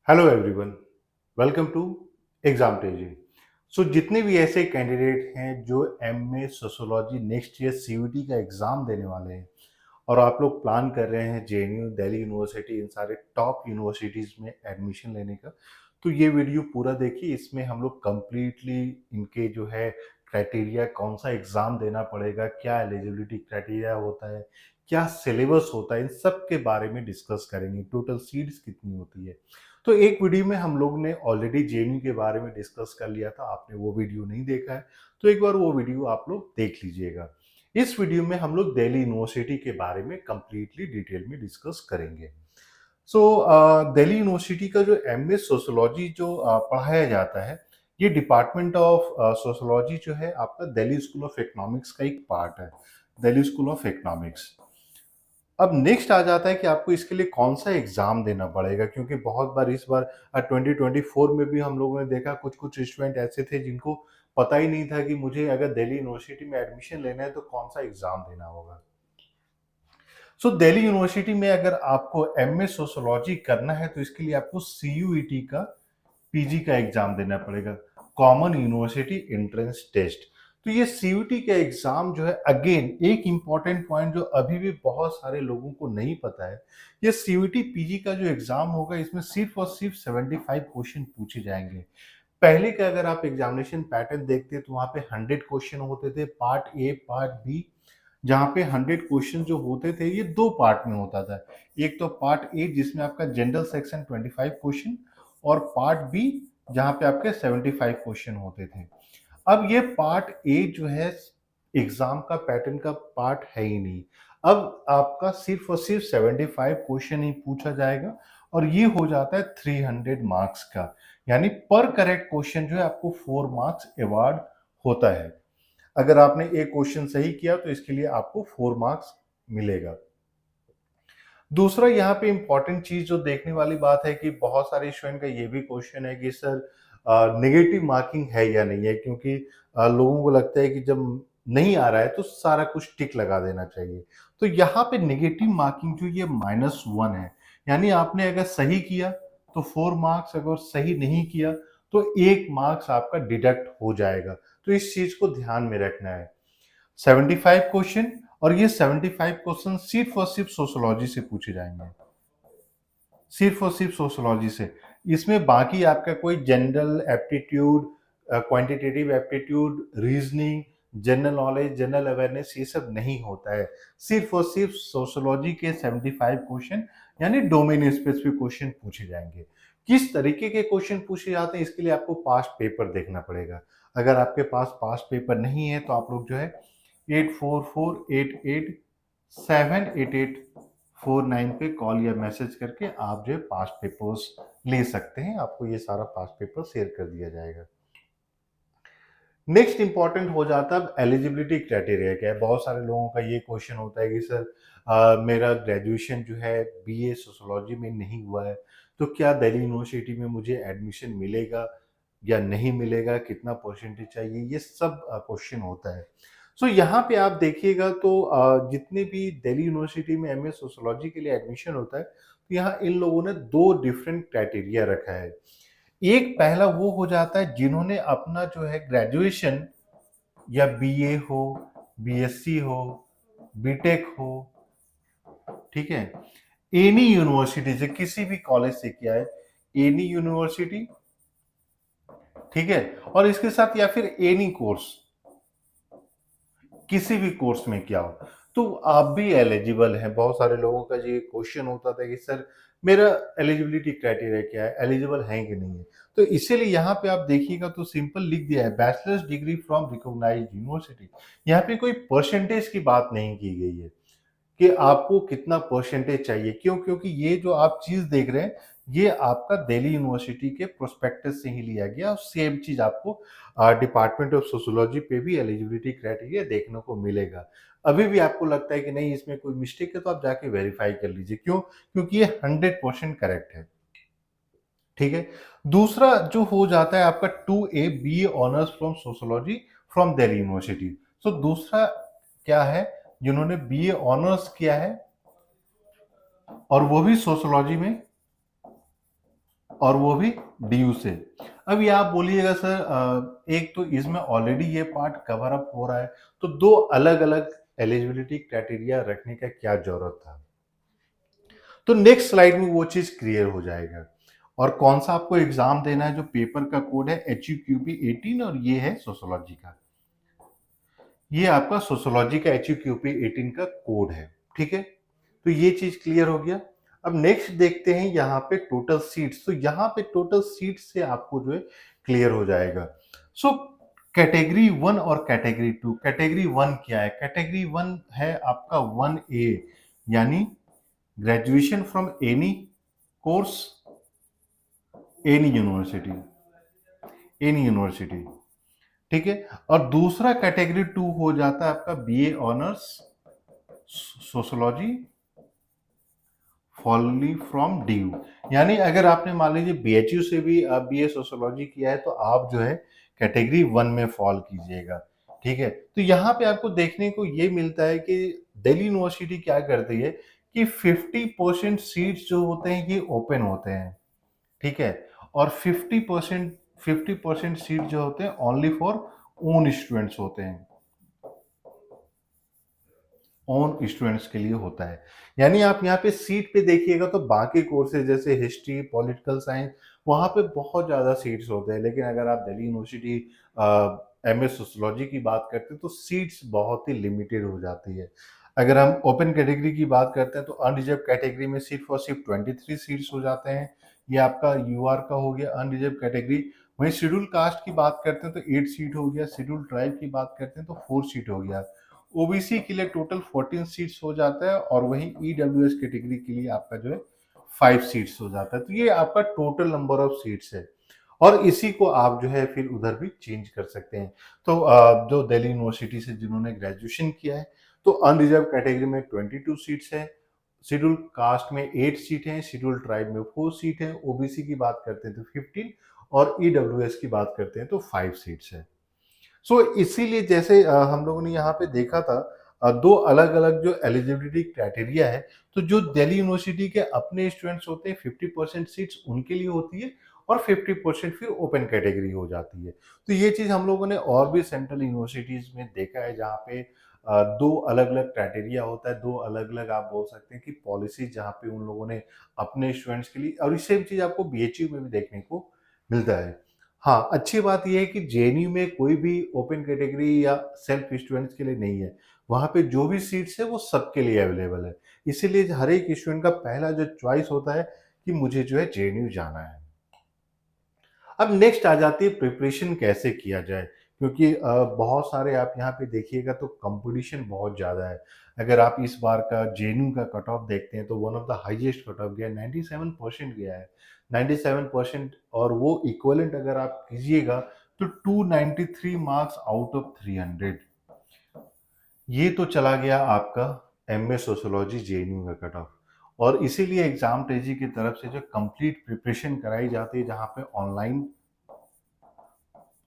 Hello everyone, welcome to exam Teji. जितने भी ऐसे कैंडिडेट हैं जो MA sociology next year CUET का एग्ज़ाम देने वाले हैं और आप लोग प्लान कर रहे हैं जेएनयू, दिल्ली यूनिवर्सिटी, इन सारे टॉप यूनिवर्सिटीज़ में एडमिशन लेने का, तो ये वीडियो पूरा देखिए। इसमें हम लोग कंप्लीटली इनके जो है क्राइटेरिया, कौन सा एग्ज़ाम देना पड़ेगा, क्या एलिजिबिलिटी क्राइटेरिया होता है, क्या सिलेबस होता है, इन सब के बारे में डिस्कस करेंगे। टोटल सीट्स कितनी होती है। तो एक वीडियो में हम लोग ने ऑलरेडी जेएनयू के बारे में डिस्कस कर लिया था, आपने वो वीडियो नहीं देखा है तो एक बार वो वीडियो आप लोग देख लीजिएगा। इस वीडियो में हम लोग दिल्ली यूनिवर्सिटी के बारे में कंप्लीटली डिटेल में डिस्कस करेंगे। दिल्ली यूनिवर्सिटी का जो एमए सोशियोलॉजी जो पढ़ाया जाता है, ये डिपार्टमेंट ऑफ सोशियोलॉजी जो है आपका दिल्ली स्कूल ऑफ इकोनॉमिक्स का एक पार्ट है, दिल्ली स्कूल ऑफ इकोनॉमिक्स। अब नेक्स्ट आ जाता है कि आपको इसके लिए कौन-सा एग्ज़ाम देना पड़ेगा, क्योंकि बहुत बार इस बार 2024 में भी हम लोगों ने देखा कुछ-कुछ स्टूडेंट ऐसे थे जिनको पता ही नहीं था कि मुझे अगर दिल्ली यूनिवर्सिटी में एडमिशन लेना है तो कौन-सा एग्ज़ाम देना होगा। दिल्ली यूनिवर्सिटी में अगर आपको एमए सोशियोलॉजी करना है तो इसके लिए आपको सीयूईटी का पीजी का एग्ज़ाम देना पड़ेगा, कॉमन यूनिवर्सिटी एंट्रेंस टेस्ट। तो ये सीयूईटी का एग्ज़ाम जो है, अगेन एक इम्पॉर्टेंट पॉइंट जो अभी भी बहुत सारे लोगों को नहीं पता है, ये सीयूईटी पीजी का जो एग्ज़ाम होगा इसमें सिर्फ़ और सिर्फ़ 75 क्वेश्चन पूछे जाएँगे। पहले का अगर आप एग्ज़ामिनेशन पैटर्न देखते तो वहाँ पे 100 क्वेश्चन होते थे, पार्ट ए, पार्ट बी, जहाँ पे 100 क्वेश्चन जो होते थे ये 2 पार्ट में होता था। एक तो पार्ट ए जिसमें आपका जनरल सेक्शन 25 क्वेश्चन और पार्ट बी जहाँ पे आपके 75 क्वेश्चन होते थे। अब ये पार्ट ए जो है एग्ज़ाम का पैटर्न का पार्ट है ही नहीं। अब आपका सिर्फ़ और सिर्फ़ 75 क्वेश्चन ही पूछा जाएगा और ये हो जाता है 300 मार्क्स का। यानी पर करेक्ट क्वेश्चन जो है आपको 4 मार्क्स अवार्ड होता है। अगर आपने एक क्वेश्चन सही किया तो इसके लिए आपको 4 मार्क्स मिलेगा। दूसरा यहाँ पे इम्पोर्टेंट चीज़ जो देखने वाली बात है कि बहुत सारे स्टूडेंट का ये भी क्वेश्चन है कि सर नेगेटिव मार्किंग है या नहीं है, क्योंकि लोगों को लगता है कि जब नहीं आ रहा है तो सारा कुछ टिक लगा देना चाहिए। तो यहाँ पे नेगेटिव मार्किंग जो ये -1 है, यानी आपने अगर सही किया तो 4 मार्क्स, अगर सही नहीं किया तो 1 मार्क्स आपका डिडक्ट हो जाएगा। तो इस चीज़ को ध्यान में रखना है। 75 क्वेश्चन, और ये 75 क्वेश्चन सिर्फ और सिर्फ सोशियोलॉजी से पूछे जाएंगे, सिर्फ और सिर्फ सोशियोलॉजी से। इसमें बाकी आपका कोई general aptitude, quantitative aptitude, reasoning, general knowledge, general awareness, ये सब नहीं होता है। सिर्फ और सिर्फ सोशियोलॉजी के 75 क्वेश्चन, यानी डोमेन स्पेसिफिक क्वेश्चन पूछे जाएंगे। किस तरीके के क्वेश्चन पूछे जाते हैं इसके लिए आपको पास्ट पेपर देखना पड़ेगा। अगर आपके पास पास्ट पेपर नहीं है तो आप लोग जो है 8448878849 पे कॉल या मैसेज करके आप जो है पास्ट पेपर्स ले सकते हैं। आपको ये सारा पास्ट पेपर शेयर कर दिया जाएगा। नेक्स्ट इंपॉर्टेंट हो जाता है अब एलिजिबिलिटी क्राइटेरिया क्या है। बहुत सारे लोगों का ये क्वेश्चन होता है कि सर मेरा ग्रेजुएशन जो है बीए सोशियोलॉजी में नहीं हुआ है, तो क्या दिल्ली यूनिवर्सिटी में मुझे एडमिशन मिलेगा या नहीं मिलेगा, कितना परसेंटेज चाहिए, ये सब क्वेश्चन होता है। यहाँ पे आप देखिएगा तो जितने भी दिल्ली यूनिवर्सिटी में एमए सोशियोलॉजी के लिए एडमिशन होता है, तो यहाँ इन लोगों ने 2 डिफरेंट क्राइटेरिया रखा है। एक पहला वो हो जाता है जिन्होंने अपना जो है ग्रेजुएशन, या बीए हो, बीएससी हो, बीटेक हो, ठीक है, एनी यूनिवर्सिटी से, किसी भी कॉलेज से किया है, एनी यूनिवर्सिटी, ठीक है, और इसके साथ या फिर एनी कोर्स, किसी भी कोर्स में किया हो, तो आप भी एलिजिबल हैं। बहुत सारे लोगों का ये क्वेश्चन होता था कि सर मेरा एलिजिबिलिटी क्राइटेरिया क्या है, एलिजिबल है कि नहीं है। तो इसीलिए यहाँ पे आप देखिएगा तो सिंपल लिख दिया है, bachelor's degree from recognised university. यहाँ पे कोई परसेंटेज की बात नहीं की गई है कि आपको कितना परसेंटेज चाहिए। क्यों? क्योंकि ये जो आप चीज़ देख रहे हैं, ये आपका दिल्ली यूनिवर्सिटी के प्रोस्पेक्टस से ही लिया गया और सेम चीज़ आपको डिपार्टमेंट ऑफ सोशियोलॉजी पे भी एलिजिबिलिटी क्राइटेरिया देखने को मिलेगा। अभी भी आपको लगता है कि नहीं इसमें कोई मिस्टेक है तो आप जाके वेरीफाई कर लीजिए। क्यों? क्योंकि ये 100% करेक्ट है। ठीक है? दूसरा जो हो जाता है आपका 2A BA honours from sociology from Delhi university. दूसरा क्या है, जिन्होंने बीए ऑनर्स किया है और वो भी सोशियोलॉजी में, और वो भी ड्यू से। अब ये आप बोलिएगा सर एक तो इसमें ऑलरेडी ये पार्ट कवर अप हो रहा है, तो दो अलग अलग एलिजिबिलिटी क्राइटेरिया रखने का क्या जरूरत था। तो नेक्स्ट स्लाइड में वो चीज क्लियर हो जाएगा। और कौन सा आपको एग्जाम देना है, जो पेपर का कोड है HUQP 18 और ये है सोशोलॉजी का। ये आपका सोशोलॉजी का HUQP 18 का कोड है, ठीक है। तो ये चीज क्लियर हो गया। अब नेक्स्ट देखते हैं यहाँ पे टोटल सीट्स। तो यहाँ पे टोटल सीट्स से आपको जो है क्लियर हो जाएगा। सो कैटेगरी 1 और कैटेगरी 2। कैटेगरी 1 क्या है? कैटेगरी 1 है आपका 1A, यानी graduation from any course, any university, any university, ठीक है। और दूसरा कैटेगरी 2 हो जाता है आपका BA honours sociology fully from DU, यानी अगर आपने मान लीजिए BHU से भी BA सोशोलॉजी किया है तो आप जो है कैटेगरी 1 में फॉल कीजिएगा, ठीक है। तो यहाँ पे आपको देखने को ये मिलता है कि दिल्ली यूनिवर्सिटी क्या करती है कि 50% सीट्स जो होते हैं ये ओपन होते हैं, ठीक है। और 50% सीट जो होते हैं ओनली फॉर ओन स्टूडेंट्स होते हैं, ओन स्टूडेंट्स के लिए होता है। यानी आप यहाँ पे सीट पे देखिएगा तो बाकी कोर्सेज जैसे हिस्ट्री, पॉलिटिकल साइंस, वहाँ पे बहुत ज़्यादा सीट्स होते हैं। लेकिन अगर आप दिल्ली यूनिवर्सिटी MS सोशोलॉजी की बात करते हैं तो सीट्स बहुत ही लिमिटेड हो जाती है। अगर हम ओपन कैटेगरी की बात करते हैं तो अनरिजर्व कैटेगरी में सिर्फ 23 सीट्स हो जाते हैं। ये आपका UR का हो गया अनरिजर्व कैटेगरी। वहीं शेड्यूल कास्ट की बात करते हैं तो 8 सीट हो गया, शेड्यूल ट्राइब की बात करते हैं तो 4 सीट हो गया। OBC के लिए टोटल 14 सीट्स हो जाता है और वहीं EWS कैटेगरी के लिए आपका जो है 5 सीट्स हो जाता है। तो ये आपका टोटल नंबर ऑफ सीट्स है और इसी को आप जो है फिर उधर भी चेंज कर सकते हैं। तो जो दिल्ली यूनिवर्सिटी से जिन्होंने ग्रेजुएशन किया है तो अनरिजर्व कैटेगरी में 22 सीट्स है, शेड्यूल कास्ट में 8 सीट हैं, शेड्यूल ट्राइब में 4 सीट है, OBC की बात करते हैं तो 15 और EWS की बात करते हैं तो 5 सीट्स है। इसीलिए जैसे हम लोगों ने यहाँ पे देखा था दो अलग अलग जो एलिजिबिलिटी क्राइटेरिया है, तो जो दिल्ली यूनिवर्सिटी के अपने स्टूडेंट्स होते हैं 50% सीट्स उनके लिए होती है और 50% फिर ओपन कैटेगरी हो जाती है। तो ये चीज़ हम लोगों ने और भी सेंट्रल यूनिवर्सिटीज़ में देखा है जहाँ पे दो अलग अलग क्राइटेरिया होता है, दो अलग अलग आप बोल सकते हैं कि पॉलिसी जहाँ पे उन लोगों ने अपने स्टूडेंट्स के लिए, और सेम चीज़ आपको BHU में भी देखने को मिलता है। हाँ, अच्छी बात ये है कि JNU में कोई भी ओपन कैटेगरी या सेल्फ स्टूडेंट्स के लिए नहीं है। वहाँ पे जो भी सीट्स है वो सबके लिए अवेलेबल है। इसीलिए हर एक स्टूडेंट का पहला जो चॉइस होता है कि मुझे जो है JNU जाना है। अब नेक्स्ट आ जाती है प्रिपरेशन कैसे किया जाए, क्योंकि बहुत सारे आप यहाँ पे देखिएगा तो कंपटीशन बहुत ज़्यादा है। अगर आप इस बार का JNU का कट ऑफ देखते हैं तो one of the highest cut off गया है, 97% गया है। 97%, और वो इक्विवेलेंट अगर आप कीजिएगा तो 293 मार्क्स आउट ऑफ 300। ये तो चला गया आपका MS सोशियोलॉजी JNU का कट ऑफ। और इसीलिए एग्जाम टेजी की तरफ से जो कंप्लीट प्रिपरेशन कराई जाती है जहाँ पे ऑनलाइन,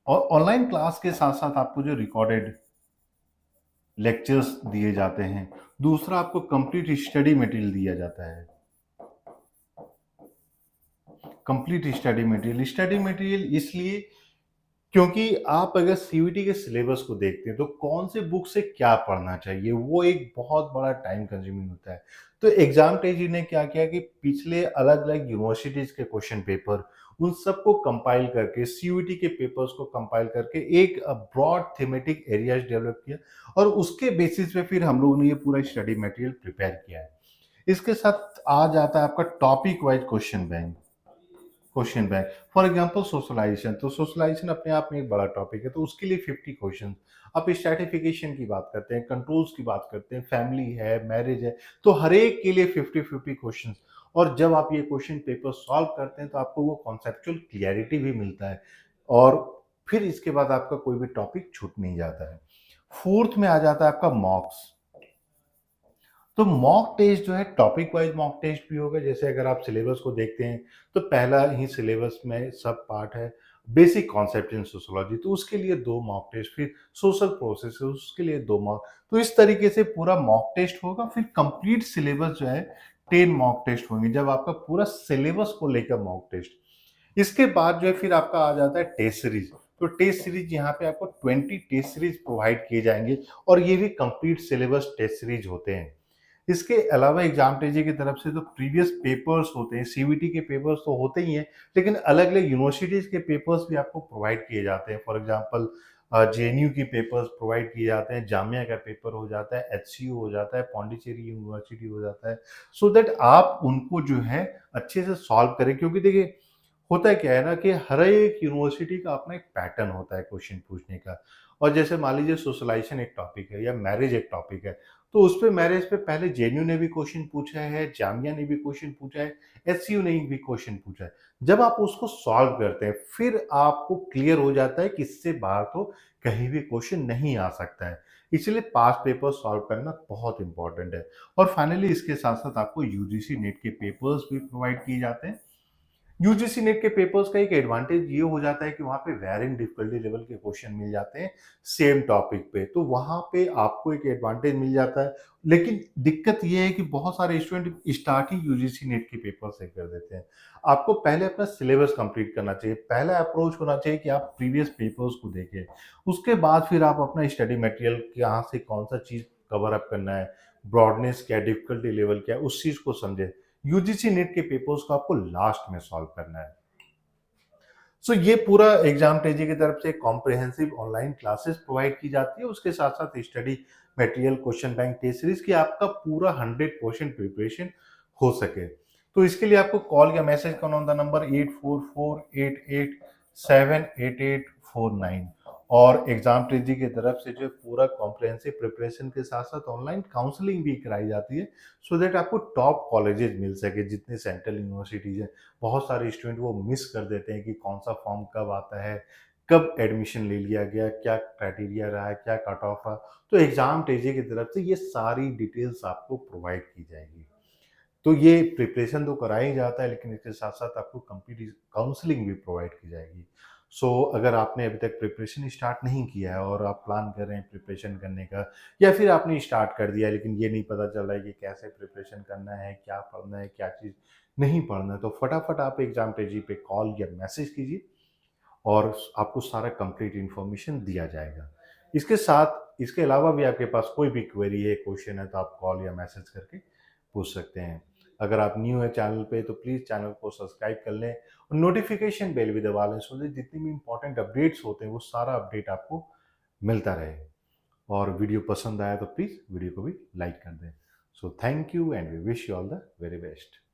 और ऑनलाइन क्लास के साथ साथ आपको जो रिकॉर्डेड लेक्चर्स दिए जाते हैं, दूसरा आपको कंप्लीट स्टडी मटेरियल दिया जाता है। कंप्लीट स्टडी मटेरियल इसलिए क्योंकि आप अगर CUET के सिलेबस को देखते हैं तो कौन से बुक से क्या पढ़ना चाहिए वो एक बहुत बड़ा टाइम कंज्यूमिंग होता है। तो एग्जाम टेजी ने क्या किया कि पिछले अलग अलग यूनिवर्सिटीज के क्वेश्चन पेपर उन सबको कंपाइल करके CUET के पेपर्स को कंपाइल करके एक ब्रॉड थीमेटिक एरियाज डेवलप किया और उसके बेसिस पे फिर हम लोगों ने ये पूरा स्टडी मटेरियल प्रिपेयर किया है। इसके साथ आ जाता है आपका topic wise question bank. For example socialisation, तो सोशलाइजेशन अपने आप में एक बड़ा टॉपिक है तो उसके लिए 50 क्वेश्चन। आप स्ट्रैटिफिकेशन की बात करते हैं, कंट्रोल्स की बात करते हैं, फैमिली है, मैरिज है, तो हर एक के लिए 50 क्वेश्चन। और जब आप ये क्वेश्चन पेपर सॉल्व करते हैं तो आपको वो कॉन्सेप्चुअल क्लियरिटी भी मिलता है और फिर इसके बाद आपका कोई भी टॉपिक छूट नहीं जाता है। फोर्थ में आ जाता है आपका मॉक्स। तो मॉक टेस्ट जो है टॉपिक वाइज मॉक टेस्ट भी होगा। जैसे अगर आप सिलेबस को देखते हैं तो पहला ही सिलेबस में सब पार्ट है बेसिक कॉन्सेप्ट इन सोशोलॉजी, तो उसके लिए 2 मॉक टेस्ट, फिर सोशल प्रोसेस उसके लिए 2 मॉक। तो इस तरीके से पूरा मॉक टेस्ट होगा। फिर कंप्लीट सिलेबस जो है 10 मॉक टेस्ट होंगे जब आपका पूरा सिलेबस को लेकर मॉक टेस्ट। इसके बाद जो है फिर आपका आ जाता है टेस्ट सीरीज। तो टेस्ट सीरीज यहाँ पे आपको 20 टेस्ट सीरीज प्रोवाइड किए जाएंगे और ये भी कंप्लीट सिलेबस टेस्ट सीरीज होते हैं। इसके अलावा एग्जाम टेजी की तरफ से जो प्रीवियस पेपर्स होते हैं, सीवीटी के पेपर्स तो होते ही हैं, लेकिन अलग अलग यूनिवर्सिटीज के पेपर्स भी आपको प्रोवाइड किए जाते हैं। फॉर एग्जांपल जेएनयू की पेपर्स प्रोवाइड किए जाते हैं, जामिया का पेपर हो जाता है, एचसीयू हो जाता है, पौंडीचेरी यूनिवर्सिटी हो जाता है, सो दैट आप उनको जो है अच्छे से सॉल्व करें। क्योंकि देखिए होता है क्या है ना कि हर एक यूनिवर्सिटी का अपना एक पैटर्न होता है क्वेश्चन पूछने का। और जैसे मान लीजिए सोशलाइजेशन एक टॉपिक है या मैरिज एक टॉपिक है, तो उस पे मैरिज पे पहले जेएनयू ने भी क्वेश्चन पूछा है, जामिया ने भी क्वेश्चन पूछा है, एचसीयू ने भी क्वेश्चन पूछा है। जब आप उसको सॉल्व करते हैं फिर आपको क्लियर हो जाता है कि इससे बाहर तो कहीं भी क्वेश्चन नहीं आ सकता है। इसलिए पास्ट पेपर सॉल्व करना बहुत इंपॉर्टेंट है। और फाइनली इसके साथ साथ आपको यूजीसी नेट के पेपर्स भी प्रोवाइड किए जाते हैं। यूजीसी नेट के पेपर्स का एक एडवांटेज ये हो जाता है कि वहाँ पे वैरिंग डिफिकल्टी लेवल के क्वेश्चन मिल जाते हैं सेम टॉपिक पे, तो वहाँ पे आपको एक एडवांटेज मिल जाता है। लेकिन दिक्कत ये है कि बहुत सारे स्टूडेंट स्टार्ट ही यूजीसी नेट के पेपर से कर देते हैं। आपको पहले अपना सिलेबस कंप्लीट करना चाहिए। पहला अप्रोच होना चाहिए कि आप प्रीवियस पेपर्स को देखें, उसके बाद फिर आप अपना स्टडी मटेरियल कहाँ से कौन सा चीज़ कवर अप करना है, ब्रॉडनेस क्या है, डिफिकल्टी लेवल क्या है, उस चीज़ को समझें। यूजीसी नेट के पेपर्स को आपको लास्ट में सॉल्व करना है। सो ये पूरा एग्जाम टेजी की तरफ से कॉम्प्रिहेंसिव ऑनलाइन क्लासेस प्रोवाइड की जाती है। उसके साथ साथ study material, question bank, test series की आपका पूरा 100% प्रिपरेशन हो सके। तो इसके लिए आपको कॉल या मैसेज करना ऑन द नंबर 8448878849। और एग्जाम टेजी की तरफ से जो पूरा कॉम्प्रिहेंसिव प्रिपरेशन के साथ साथ ऑनलाइन काउंसलिंग भी कराई जाती है, सो दैट आपको टॉप कॉलेजेस मिल सके जितने सेंट्रल यूनिवर्सिटीज हैं। बहुत सारे स्टूडेंट वो मिस कर देते हैं कि कौन सा फॉर्म कब आता है, कब एडमिशन ले लिया गया, क्या क्राइटेरिया रहा है, क्या कट ऑफ रहा। तो एग्जाम टेजी की तरफ से ये सारी डिटेल्स आपको प्रोवाइड की जाएगी। तो ये प्रिपरेशन तो करा ही जाता है, लेकिन इसके साथ साथ आपको कंप्लीट काउंसलिंग भी प्रोवाइड की जाएगी। सो अगर आपने अभी तक प्रिपरेशन स्टार्ट नहीं किया है और आप प्लान कर रहे हैं प्रिपरेशन करने का, या फिर आपने स्टार्ट कर दिया है लेकिन ये नहीं पता चल रहा है कि कैसे प्रिपरेशन करना है, क्या पढ़ना है, क्या चीज़ नहीं पढ़ना है, तो फटाफट आप एग्जाम पेजी पे कॉल या मैसेज कीजिए और आपको सारा कंप्लीट इन्फॉर्मेशन दिया जाएगा। इसके साथ इसके अलावा भी आपके पास कोई भी क्वेरी है, क्वेश्चन है, तो आप कॉल या मैसेज करके पूछ सकते हैं। अगर आप न्यू है चैनल पे तो प्लीज़ चैनल को सब्सक्राइब कर लें और नोटिफिकेशन बेल भी दबा लें, सो दैट जितने भी इंपॉर्टेंट अपडेट्स होते हैं वो सारा अपडेट आपको मिलता रहे। और वीडियो पसंद आया तो प्लीज़ वीडियो को भी लाइक कर दें। So thank you and we wish you all the very best.